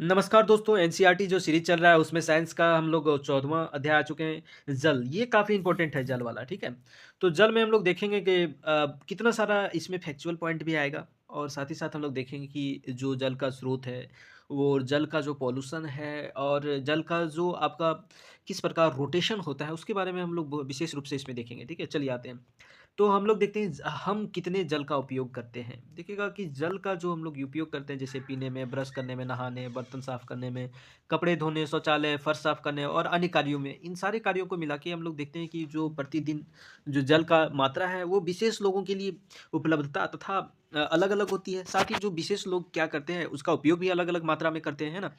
नमस्कार दोस्तों, एनसीईआरटी जो सीरीज़ चल रहा है उसमें साइंस का हम लोग 14वां अध्याय आ चुके हैं, जल। ये काफ़ी इम्पोर्टेंट है जल वाला, ठीक है? तो जल में हम लोग देखेंगे कि कितना सारा इसमें फैक्चुअल पॉइंट भी आएगा और साथ ही साथ हम लोग देखेंगे कि जो जल का स्रोत है, वो जल का जो पॉल्यूशन है और जल का जो आपका किस प्रकार रोटेशन होता है, उसके बारे में हम लोग ब विशेष रूप से इसमें देखेंगे, ठीक है? चलिए आते हैं। तो हम लोग देखते हैं हम कितने जल का उपयोग करते हैं। देखिएगा कि जल का जो हम लोग उपयोग करते हैं जैसे पीने में, ब्रश करने में, नहाने, बर्तन साफ करने में, कपड़े धोने, शौचालय, फर्श साफ करने और अन्य कार्यों में, इन सारे कार्यों को मिला के हम लोग देखते हैं कि जो प्रतिदिन जो जल का मात्रा है वो विशेष लोगों के लिए उपलब्धता तथा अलग-अलग होती है। साथ ही जो विशेष लोग क्या करते हैं उसका उपयोग भी अलग-अलग मात्रा में करते हैं, है ना?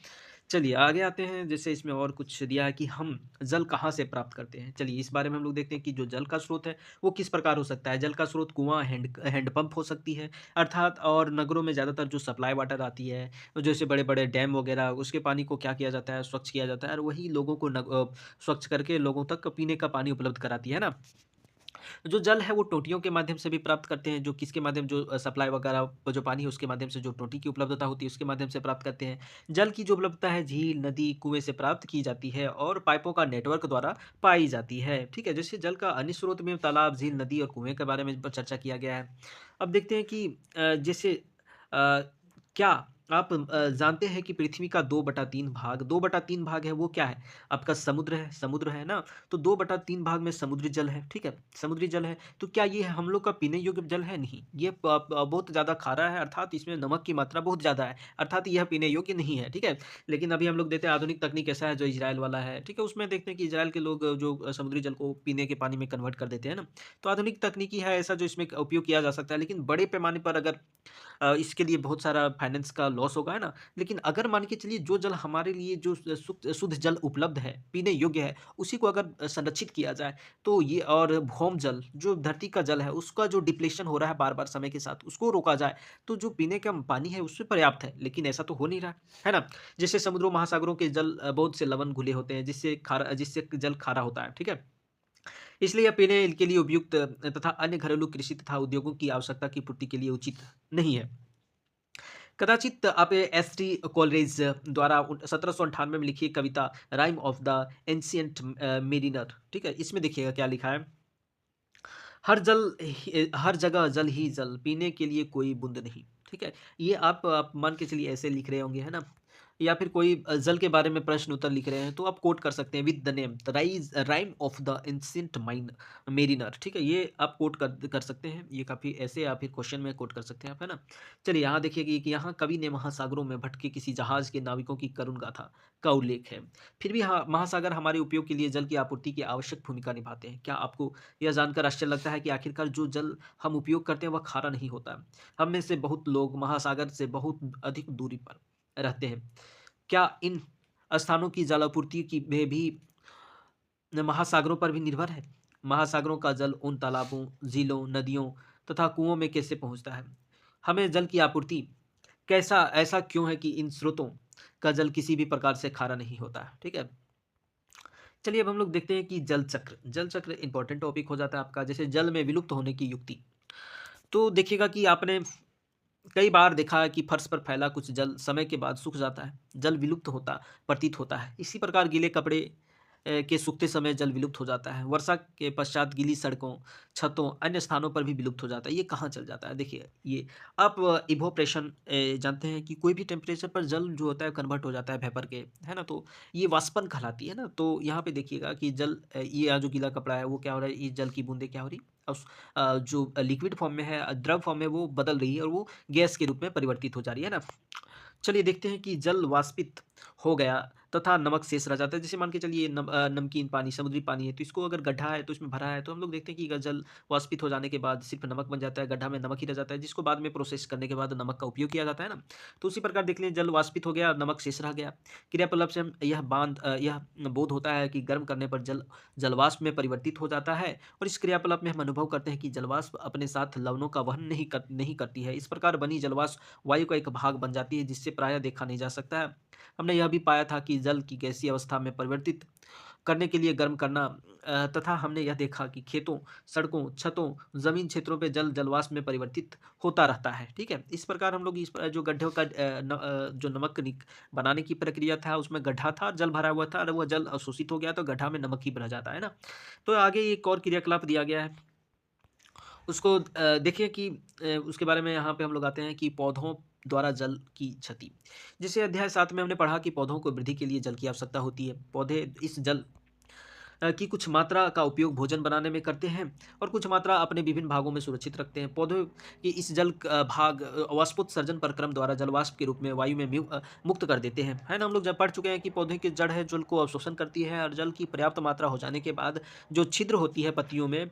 चलिए आगे आते हैं जैसे इसमें और कुछ दिया है कि हम जल कहाँ से प्राप्त करते हैं। चलिए इस बारे में हम लोग देखते हैं कि जो जल का स्रोत है वो किस प्रकार हो सकता है। जल का स्रोत कुआँ, हैंडपंप हो सकती है अर्थात और नगरों में ज़्यादातर जो सप्लाई वाटर आती है, जैसे बड़े-बड़े डैम वगैरह उसके पानी को क्या किया जाता है, स्वच्छ किया जाता है और वही लोगों को स्वच्छ करके लोगों तक पीने का पानी उपलब्ध कराती है ना? जो जल है वो टोटियों के माध्यम से भी प्राप्त करते हैं, जो किसके माध्यम जो सप्लाई वगैरह जो पानी है उसके माध्यम से जो टोटी की उपलब्धता होती है उसके माध्यम से प्राप्त करते हैं। जल की जो उपलब्धता है झील, नदी, कुएँ से प्राप्त की जाती है और पाइपों का नेटवर्क द्वारा पाई जाती है। ठीक है? जैसे जल का अन्य स्रोत में तालाब, झील, नदी और कुएँ के बारे में चर्चा किया गया है। अब देखते हैं कि जैसे क्या आप जानते हैं कि पृथ्वी का 2/3 भाग है वो क्या है? आपका समुद्र है ना? तो 2/3 भाग में समुद्री जल है, ठीक है? समुद्री जल है, तो क्या ये हम लोग का पीने योग्य जल है? नहीं, ये बहुत ज़्यादा खारा है अर्थात इसमें नमक की मात्रा बहुत ज़्यादा है, अर्थात यह पीने योग्य नहीं है, ठीक है? लेकिन अभी हम लोग देखते हैं आधुनिक तकनीक ऐसा है जो इज़राइल वाला है, ठीक है? उसमें देखते हैं कि इज़राइल के लोग जो समुद्री जल को पीने के पानी में कन्वर्ट कर देते हैं ना, तो आधुनिक तकनीकी है ऐसा जो इसमें उपयोग किया जा सकता है, लेकिन बड़े पैमाने पर अगर इसके लिए बहुत सारा फाइनेंस का लॉस होगा, है ना? लेकिन अगर मान के चलिए जो जल हमारे लिए जो शुद्ध जल उपलब्ध है, पीने योग्य है, उसी को अगर संरक्षित किया जाए, तो ये और भौम जल, जो धरती का जल है, उसका जो डिप्लेशन हो रहा है बार-बार समय के साथ, उसको रोका जाए, तो जो पीने का पानी है, उससे पर्याप्त है। लेकिन ऐसा तो हो नहीं रहा है ना? जैसे समुद्रों, महासागरों के जल बहुत से लवण घुले होते हैं, जिससे जल खारा होता है, ठीक है? इसलिए यह पीने के लिए उपयुक्त तथा अन्य घरेलू कृषि तथा उद्योगों की आवश्यकता की पूर्ति के लिए उचित नहीं है। कदाचित आप एस.टी. कोलरिज द्वारा 1798 में लिखी कविता Rime of the Ancient Mariner, ठीक है? इसमें देखिएगा क्या लिखा है। हर जगह जल ही जल, पीने के लिए कोई बूँद नहीं, ठीक है? ये आप मान के चलिए ऐसे लिख रहे होंगे, है ना? या फिर कोई जल के बारे में प्रश्न उत्तर लिख रहे हैं, तो आप कोट कर सकते हैं with the name the rhyme of the Ancient Mariner, ठीक है? ये आप कोट कर कर सकते हैं। ये काफ़ी ऐसे या फिर क्वेश्चन में कोट कर सकते हैं आप, है ना? चलिए यहाँ देखिए कि यहाँ कवि ने महासागरों में भटके किसी जहाज के नाविकों की करुण गाथा का उल्लेख है। फिर भी हाँ, महासागर हमारे उपयोग के लिए जल की आपूर्ति की आवश्यक भूमिका निभाते हैं। क्या आपको यह जानकर आश्चर्य लगता है कि आखिरकार जो जल हम उपयोग करते हैं वह खारा नहीं होता है। हम में से बहुत लोग महासागर से बहुत अधिक दूरी पर रहते हैं। क्या इन स्थानों की जल आपूर्ति की में भी महासागरों पर भी निर्भर है? महासागरों का जल उन तालाबों, झीलों, नदियों तथा कुओं में कैसे पहुँचता है? हमें जल की आपूर्ति कैसा ऐसा क्यों है कि इन स्रोतों का जल किसी भी प्रकार से खारा नहीं होता है? ठीक है? चलिए अब हम लोग देखते हैं कि जल चक्र इंपॉर्टेंट टॉपिक हो जाता है आपका जैसे जल में विलुप्त होने की युक्ति। तो देखिएगा कि आपने कई बार देखा है कि फर्श पर फैला कुछ जल समय के बाद सूख जाता है। जल विलुप्त होता प्रतीत होता है। इसी प्रकार गीले कपड़े के सूखते समय जल विलुप्त हो जाता है। वर्षा के पश्चात गीली सड़कों, छतों, अन्य स्थानों पर भी विलुप्त हो जाता है। ये कहाँ चल जाता है? देखिए ये आप इवोप्रेशन जानते हैं कि कोई भी टेम्परेचर पर जल जो होता है कन्वर्ट हो जाता है वेपर के, है ना? तो ये वाष्पन कहलाती है ना? तो यहाँ पे देखिएगा कि जल ये जो गीला कपड़ा है वो क्या हो रहा है, ये जल की बूँदें क्या हो रही जो लिक्विड फॉर्म में है द्रव फॉर्म में वो बदल रही है और वो गैस के रूप में परिवर्तित हो जा रही है ना। चलिए देखते हैं कि जल वाष्पित हो गया तथा नमक शेष रह जाता है। जैसे मान के चलिए नमकीन पानी, समुद्री पानी है, तो इसको अगर गड्ढा है तो इसमें भरा है, तो हम लोग देखते हैं कि अगर जल वाष्पित हो जाने के बाद सिर्फ़ नमक बन जाता है, गड्ढा में नमक ही रह जाता है, जिसको बाद में प्रोसेस करने के बाद नमक का उपयोग किया जाता है ना। तो उसी प्रकार देख लीजिए जल वाष्पित हो गया, नमक शेष रह गया। क्रियाकलाप से हम यह बोध होता है कि गर्म करने पर जल जलवाष्प में परिवर्तित हो जाता है और इस क्रियाकलाप में हम अनुभव करते हैं कि जलवाष्प अपने साथ लवणों का वहन नहीं करती है। इस प्रकार बनी जलवाष्प वायु का एक भाग बन जाती है जिससे प्रायः देखा नहीं जा सकता है। हमने यह भी पाया था कि जल की गैसीय अवस्था में परिवर्तित करने के लिए गर्म करना तथा हमने यह देखा कि खेतों, सड़कों, छतों, ज़मीन क्षेत्रों पे जल वाष्प में परिवर्तित होता रहता है, ठीक है? इस प्रकार हम लोग जो गड्ढों का जो नमक बनाने की प्रक्रिया था, उसमें गड्ढा था, जल भरा हुआ था और वह जल अवशोषित हो गया तो गड्ढा में नमक ही भरा जाता है ना? तो आगे एक और क्रियाकलाप दिया गया है, उसको देखिए कि उसके बारे में यहाँ पे हम लोग आते हैं कि पौधों द्वारा जल की क्षति। जैसे अध्याय 7 में हमने पढ़ा कि पौधों को वृद्धि के लिए जल की आवश्यकता होती है। पौधे इस जल की कुछ मात्रा का उपयोग भोजन बनाने में करते हैं और कुछ मात्रा अपने विभिन्न भागों में सुरक्षित रखते हैं। पौधों के इस जल भाग वाष्पोत्सर्जन प्रक्रम द्वारा जल वाष्प के रूप में वायु में मुक्त कर देते हैं। है ना? हम लोग जब पढ़ चुके हैं कि पौधे की जड़ है जल को अवशोषण करती है और जल की पर्याप्त मात्रा हो जाने के बाद जो छिद्र होती है पत्तियों में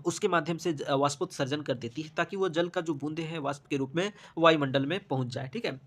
उसके माध्यम से वाष्पोत्सर्जन कर देती है ताकि वो जल का जो बूंदे हैं वाष्प के रूप में वायुमंडल में पहुँच जाए। ठीक है?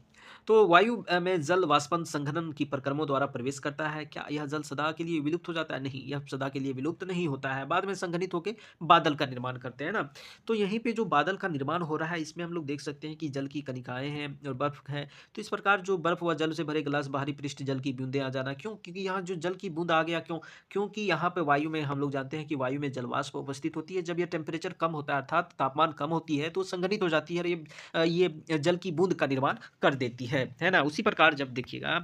तो वायु में जल वाष्पन संघनन की प्रक्रमों द्वारा प्रवेश करता है। क्या यह जल सदा के लिए विलुप्त हो जाता है? नहीं, यह सदा के लिए विलुप्त नहीं होता है। बाद में संघनित होके बादल का निर्माण करते हैं ना। तो यहीं पे जो बादल का निर्माण हो रहा है इसमें हम लोग देख सकते हैं कि जल की कणिकाएँ हैं और बर्फ है। तो इस प्रकार जो बर्फ व जल से भरे गिलास बाहरी पृष्ठ जल की बूंदें आ जाना क्यों? क्योंकि यहाँ जो जल की बूंद आ गया क्यों? क्योंकि यहाँ पे वायु में हम लोग जानते हैं कि वायु में जल वाष्प उपस्थित होती है। जब ये टेम्परेचर कम होता है अर्थात तापमान कम होती है तो संघनित हो जाती है और ये जल की बूंद का निर्माण कर देती है ना? उसी प्रकार जब देखिएगा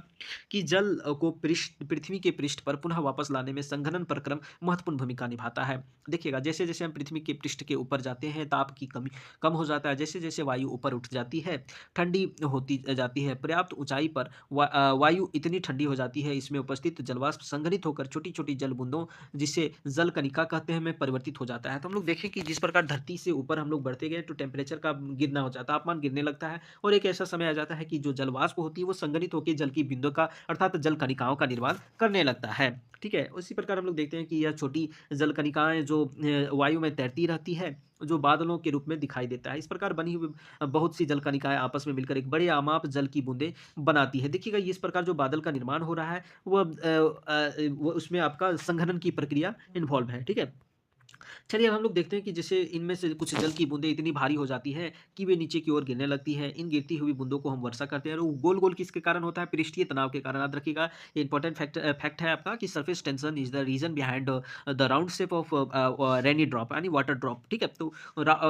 कि जल को पृथ्वी के पृष्ठ पर पुनः वापस लाने में संघनन प्रक्रम महत्वपूर्ण भूमिका निभाता है। देखिएगा जैसे-जैसे हम पृथ्वी के पृष्ठ के ऊपर जाते हैं, ताप की कमी कम हो जाता है, जैसे-जैसे वायु ऊपर उठ जाती है, ठंडी होती जाती है, पर्याप्त ऊँचाई पर वायु इतनी ठंडी हो जाती है, इसमें उपस्थित जलवाष्प संघनित होकर छोटी-छोटी जल बूंदों जिसे जल कणिका कहते हैं में परिवर्तित हो जाता है। तो हम लोग देखें कि जिस प्रकार धरती से ऊपर हम लोग बढ़ते गए तो टेम्परेचर का गिरना हो जाता है, तापमान गिरने लगता है और एक ऐसा समय आ जाता है कि जो जल वाष्प होती है वो संघनित होकर जल की बिंदु का अर्थात जल कणिकाओं का निर्माण करने लगता है। ठीक है? उसी प्रकार हम लोग देखते हैं कि यह छोटी जल कणिकाएँ जो वायु में तैरती रहती है, जो बादलों के रूप में दिखाई देता है। इस प्रकार बनी हुई बहुत सी जल कणिकाएँ आपस में मिलकर एक बड़े अमाप जल की बूँदें बनाती है। देखिएगा इस प्रकार जो बादल का निर्माण हो रहा है वो उसमें आपका संघनन की प्रक्रिया इन्वॉल्व है। ठीक है? चलिए अब हम लोग देखते हैं कि जैसे इनमें से कुछ जल की बूंदें इतनी भारी हो जाती हैं कि वे नीचे की ओर गिरने लगती हैं। इन गिरती हुई बूंदों को हम वर्षा कहते हैं और वो गोल-गोल किसके कारण होता है? पृष्ठीय तनाव के कारण। याद रखिएगा ये इंपॉर्टेंट फैक्ट है आपका कि surface tension is the reason behind the round shape of rainy drop यानी वाटर ड्रॉप। ठीक है? तो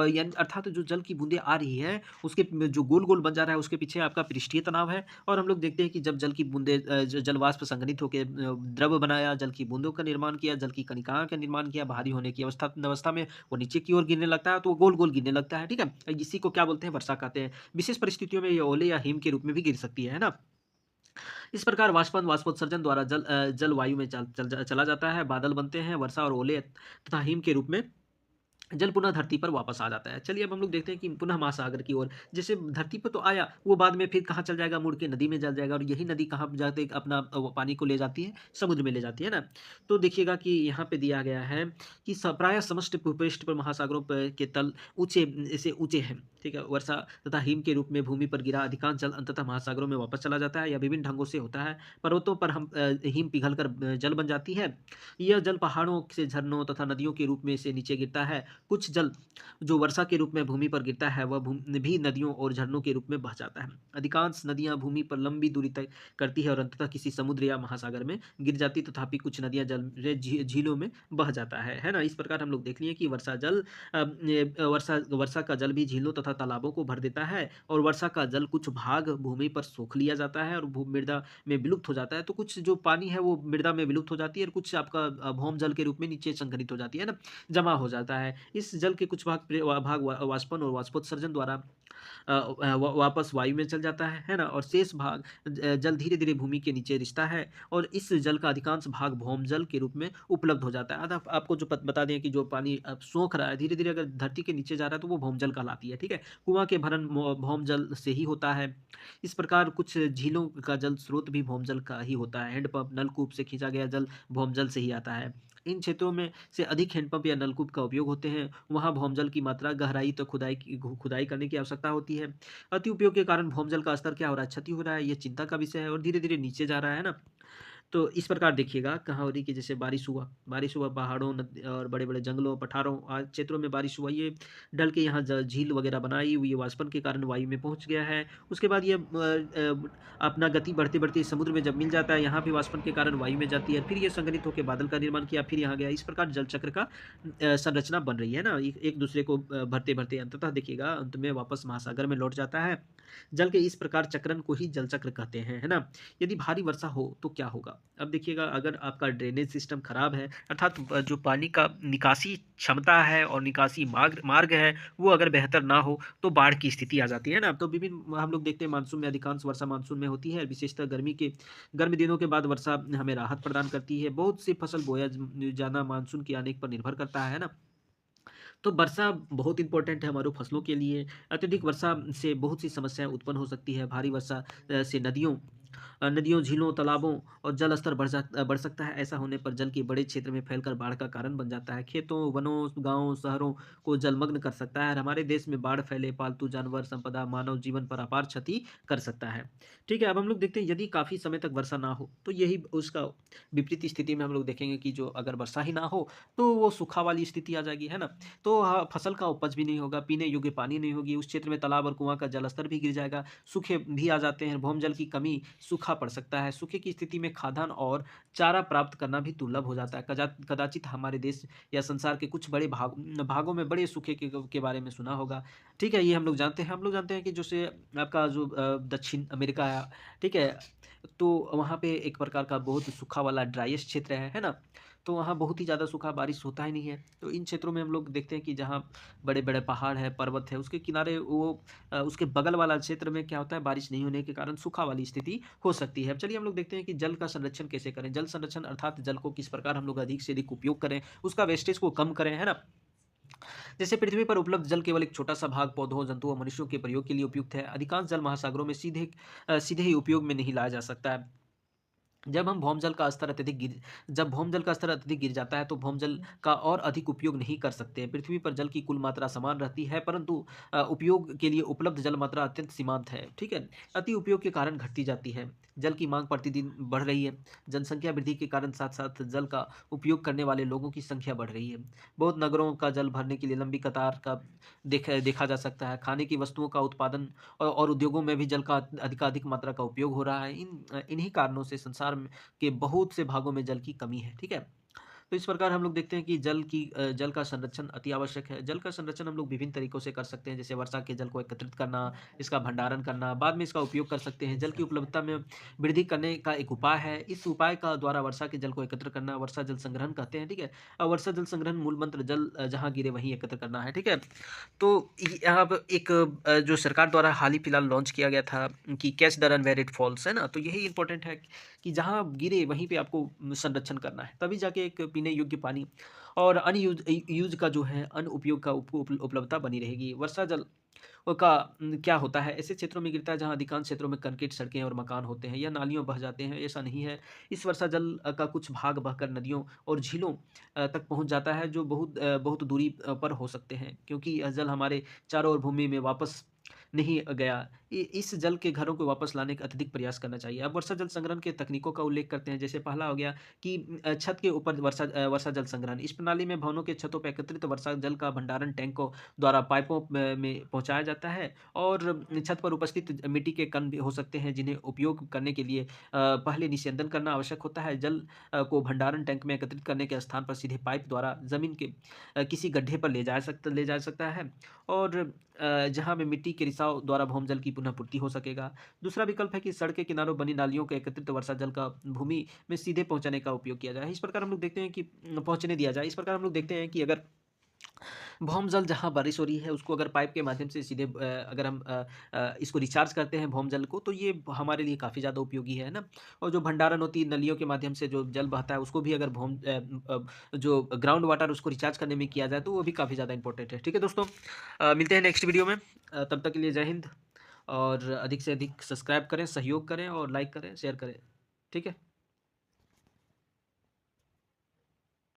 यानी अर्थात जो जल की बूंदें आ रही हैं उसके जो गोल-गोल बन जा रहा है उसके पीछे आपका पृष्ठीय तनाव है और हम लोग देखते हैं कि जब जल की बूंदें जल वाष्प संघनित होके द्रव बनाया, जल की बूंदों का निर्माण किया, जल की कणिकाओं का निर्माण किया, भारी होने की अवस्था में वो नीचे की ओर गिरने लगता है तो वो गोल-गोल गिरने लगता है, ठीक है? इसी को क्या बोलते हैं वर्षा कहते हैं। विशेष परिस्थितियों में ये ओले या हिम के रूप में भी गिर सकती है ना? इस प्रकार वाष्पोत्सर्जन द्वारा जल वायु में चला जाता है, बादल बनते हैं, वर्षा और ओले तथा हिम के रूप में जल पुनः धरती पर वापस आ जाता है। चलिए अब हम लोग देखते हैं कि पुनः महासागर की ओर जैसे धरती पर तो आया, वो बाद में फिर कहाँ चल जाएगा? मुड़ के नदी में चल जाएगा और यही नदी कहाँ जाते अपना वो पानी को ले जाती है? समुद्र में ले जाती है ना? तो देखिएगा कि यहाँ पे दिया गया है कि प्रायः समष्टि भूपृष्ठ पर महासागरों के तल ऊँचे हैं, ठीक है? वर्षा तथा हिम के रूप में भूमि पर गिरा अधिकांश जल अंततः महासागरों में वापस चला जाता है या विभिन्न ढंगों से होता है। पर्वतों पर हिम पिघल कर जल बन जाती है। यह जल पहाड़ों से झरनों तथा नदियों के रूप में से नीचे गिरता है। कुछ जल जो वर्षा के रूप में भूमि पर गिरता है वह भी नदियों और झरनों के रूप में बह जाता है। अधिकांश नदियां भूमि पर लंबी दूरी तय करती है और अंततः किसी समुद्र या महासागर में गिर जाती तथापि कुछ नदियां झीलों में बह जाता है ना? इस प्रकार हम लोग देख लिए कि वर्षा का जल भी झीलों तथा तालाबों को भर देता है और वर्षा का जल कुछ भाग भूमि पर सोख लिया जाता है और मृदा में विलुप्त हो जाता है। तो कुछ जो पानी है वो मृदा में विलुप्त हो जाती है और कुछ आपका भौम जल के रूप में नीचे संग्रहित हो जाती है ना, जमा हो जाता है। इस जल के कुछ भाग वाष्पन और वाष्पोत्सर्जन द्वारा वापस वायु में चल जाता है ना? और शेष भाग जल धीरे-धीरे भूमि के नीचे रिसता है और इस जल का अधिकांश भाग भौम जल के रूप में उपलब्ध हो जाता है। आपको जो बता दें कि जो पानी अब सोख रहा है, धीरे-धीरे अगर धरती के नीचे जा रहा है तो वो भौम जल कहलाती है, ठीक है? कुआँ के भरण भौम जल से ही होता है। इस प्रकार कुछ झीलों का जल स्रोत भी भौम जल का ही होता है। हैंडपंप, नलकूप से खींचा गया जल भौम जल से ही आता है। इन क्षेत्रों में से अधिक हैंडपंप या नलकूप का उपयोग होते हैं, वहाँ भौमजल की मात्रा गहराई तक खुदाई करने की आवश्यकता होती है। अति उपयोग के कारण भौमजल का स्तर क्या हो रहा है? क्षति हो रहा है, ये चिंता का विषय है और धीरे-धीरे नीचे जा रहा है ना? तो इस प्रकार देखिएगा कहाँ हो रही कि जैसे बारिश हुआ पहाड़ों और बड़े-बड़े जंगलों, पठारों क्षेत्रों में बारिश हुआ। ये डल के यहाँ झील वगैरह बनाई हुई, ये वाष्पन के कारण वायु में पहुँच गया है। उसके बाद ये अपना गति बढ़ते-बढ़ते समुद्र में जब मिल जाता है, यहाँ पे वाष्पन के कारण वायु में जाती है। फिर ये संघनित होकर बादल का निर्माण किया, फिर यहाँ गया। इस प्रकार जल चक्र का संरचना बन रही है ना, एक दूसरे को भरते-भरते अंततः देखिएगा अंत में वापस महासागर में लौट जाता है। जल के इस प्रकार चक्रण को ही जल चक्र कहते हैं, है ना? यदि भारी वर्षा हो तो क्या होगा? अब देखिएगा अगर आपका ड्रेनेज सिस्टम खराब है अर्थात जो पानी का निकासी क्षमता है और निकासी मार्ग मार्ग है वो अगर बेहतर ना हो तो बाढ़ की स्थिति आ जाती है ना। तो विभिन्न हम लोग देखते हैं मानसून में अधिकांश वर्षा मानसून में होती है, विशेषतः गर्म दिनों के बाद वर्षा हमें राहत प्रदान करती है। बहुत सी फसल बोया जाना मानसून के आने पर निर्भर करता है ना। तो वर्षा बहुत इंपॉर्टेंट है हमारी फसलों के लिए। अत्यधिक वर्षा से बहुत सी समस्याएँ उत्पन्न हो सकती है। भारी वर्षा से नदियों, झीलों, तालाबों और जल स्तर बढ़ सकता है। ऐसा होने पर जल के बड़े क्षेत्र में फैलकर बाढ़ का कारण बन जाता है। खेतों, वनों, गाँव, शहरों को जलमग्न कर सकता है और हमारे देश में बाढ़ फैले पालतू जानवर, संपदा, मानव जीवन पर अपार क्षति कर सकता है। ठीक है, अब हम लोग देखते हैं यदि काफ़ी समय तक वर्षा ना हो, तो यही उसका विपरीत स्थिति में हम लोग देखेंगे कि जो अगर वर्षा ही ना हो, तो वो सूखा वाली स्थिति आ जाएगी, है ना? तो फसल का उपज भी नहीं होगा, पीने योग्य पानी नहीं होगी, उस क्षेत्र में तालाब और कुआँ का जलस्तर भी गिर जाएगा, सूखे भी आ जाते हैं, भूमजल की कमी, सूखा पड़ सकता है। सूखे की स्थिति में खाद्यान्न और चारा प्राप्त करना भी दुर्लभ हो जाता है। कदाचित हमारे देश या संसार के कुछ बड़े भागों में बड़े सूखे के बारे में सुना होगा। ठीक है, ये हम लोग जानते हैं। हम लोग जानते हैं कि जैसे आपका जो दक्षिण अमेरिका है, ठीक है? तो वहाँ पे एक प्रकार का बहुत सूखा वाला ड्राइएस्ट क्षेत्र है ना? तो वहाँ बहुत ही ज़्यादा सूखा बारिश होता ही नहीं है। तो इन क्षेत्रों में हम लोग देखते हैं कि जहाँ बड़े-बड़े पहाड़ है, पर्वत है, उसके किनारे उसके बगल वाला क्षेत्र में क्या होता है बारिश नहीं होने के कारण सूखा वाली स्थिति हो सकती है। अब चलिए हम लोग देखते हैं कि जल का संरक्षण कैसे करें? जल संरक्षण अर्थात जल को किस प्रकार हम लोग अधिक से अधिक उपयोग करें, उसका वेस्टेज को कम करें, है ना? जैसे पृथ्वी पर उपलब्ध जल केवल एक छोटा-सा भाग पौधों, जंतुओं, मनुष्यों के प्रयोग के लिए उपयुक्त है। अधिकांश जल महासागरों में सीधे ही उपयोग में नहीं लाया जा सकता है। जब भौमजल का स्तर अत्यधिक गिर जाता है तो भौमजल का और अधिक उपयोग नहीं कर सकते। पृथ्वी पर जल की कुल मात्रा समान रहती है परंतु उपयोग के लिए उपलब्ध जल मात्रा अत्यंत सीमांत है, ठीक है? अति उपयोग के कारण घटती जाती है। जल की मांग प्रतिदिन बढ़ रही है। जनसंख्या वृद्धि के कारण साथ-साथ जल का उपयोग करने वाले लोगों की संख्या बढ़ रही है। बहुत नगरों का जल भरने के लिए लंबी कतार का देखा जा सकता है। खाने की वस्तुओं का उत्पादन और उद्योगों में भी जल का अधिकाधिक मात्रा का उपयोग हो रहा है। इन्हीं कारणों से संसार के बहुत से भागों में जल की कमी है, ठीक है? तो इस प्रकार हम लोग देखते हैं कि जल का संरक्षण अति आवश्यक है। जल का संरक्षण हम लोग विभिन्न तरीकों से कर सकते हैं, जैसे वर्षा के जल को एकत्रित करना, इसका भंडारण करना, बाद में इसका उपयोग कर सकते हैं। जल की उपलब्धता में वृद्धि करने का एक उपाय है। इस उपाय का द्वारा वर्षा के जल को एकत्र करना, वर्षा जल संग्रहण कहते हैं, ठीक है? वर्षा जल संग्रहण मूल मंत्र जहाँ गिरे वहीं एकत्र करना है, ठीक है? तो यहाँ पे एक जो सरकार द्वारा हाल ही फिलहाल लॉन्च किया गया था कि catch the run where it falls, है ना? तो यही इम्पोर्टेंट है कि जहाँ गिरे वहीं पे आपको संरक्षण करना है, तभी जाके एक पीने योग्य पानी और यूज़ का जो है अनुपयोग का उपलब्धता बनी रहेगी। वर्षा जल का क्या होता है, ऐसे क्षेत्रों में गिरता है जहाँ अधिकांश क्षेत्रों में कंक्रीट सड़कें और मकान होते हैं या नालियों बह जाते हैं, ऐसा नहीं है। इस वर्षा जल का कुछ भाग बहकर नदियों और झीलों तक पहुँच जाता है जो बहुत दूरी पर हो सकते हैं क्योंकि यह जल हमारे चारों ओर भूमि में वापस नहीं गया। इस जल के घरों को वापस लाने का अत्यधिक प्रयास करना चाहिए। अब वर्षा जल संग्रहण के तकनीकों का उल्लेख करते हैं, जैसे पहला हो गया कि छत के ऊपर वर्षा जल संग्रहण। इस प्रणाली में भवनों के छतों पर एकत्रित वर्षा जल का भंडारण टैंकों द्वारा पाइपों में पहुँचाया जाता है और छत पर उपस्थित मिट्टी के कण भी हो सकते हैं जिन्हें उपयोग करने के लिए पहले निस्यंदन करना आवश्यक होता है। जल को भंडारण टैंक में एकत्रित करने के स्थान पर सीधे पाइप द्वारा ज़मीन के किसी गड्ढे पर ले जा सकता है और जहाँ में मिट्टी के रिसाव द्वारा भूमजल की पुनः पूर्ति हो सकेगा। दूसरा विकल्प है कि सड़क के किनारों बनी नालियों के एकत्रित वर्षा जल का भूमि में सीधे पहुँचाने का उपयोग किया जाए। इस प्रकार हम लोग देखते हैं कि पहुँचने दिया जाए। इस प्रकार हम लोग देखते हैं कि अगर भौमजल जहाँ बारिश हो रही है उसको अगर पाइप के माध्यम से सीधे अगर हम इसको रिचार्ज करते हैं भौमजल को तो ये हमारे लिए काफ़ी ज़्यादा उपयोगी है ना? और जो भंडारण होती है नलियों के माध्यम से जो जल बहता है उसको भी अगर जो ग्राउंड वाटर उसको रिचार्ज करने में किया जाए तो वो भी काफ़ी ज़्यादा इंपॉर्टेंट है। ठीक है दोस्तों? मिलते हैं नेक्स्ट वीडियो में। तब तक के लिए जय हिंद और अधिक से अधिक सब्सक्राइब करें, सहयोग करें और लाइक करें, शेयर करें। ठीक है?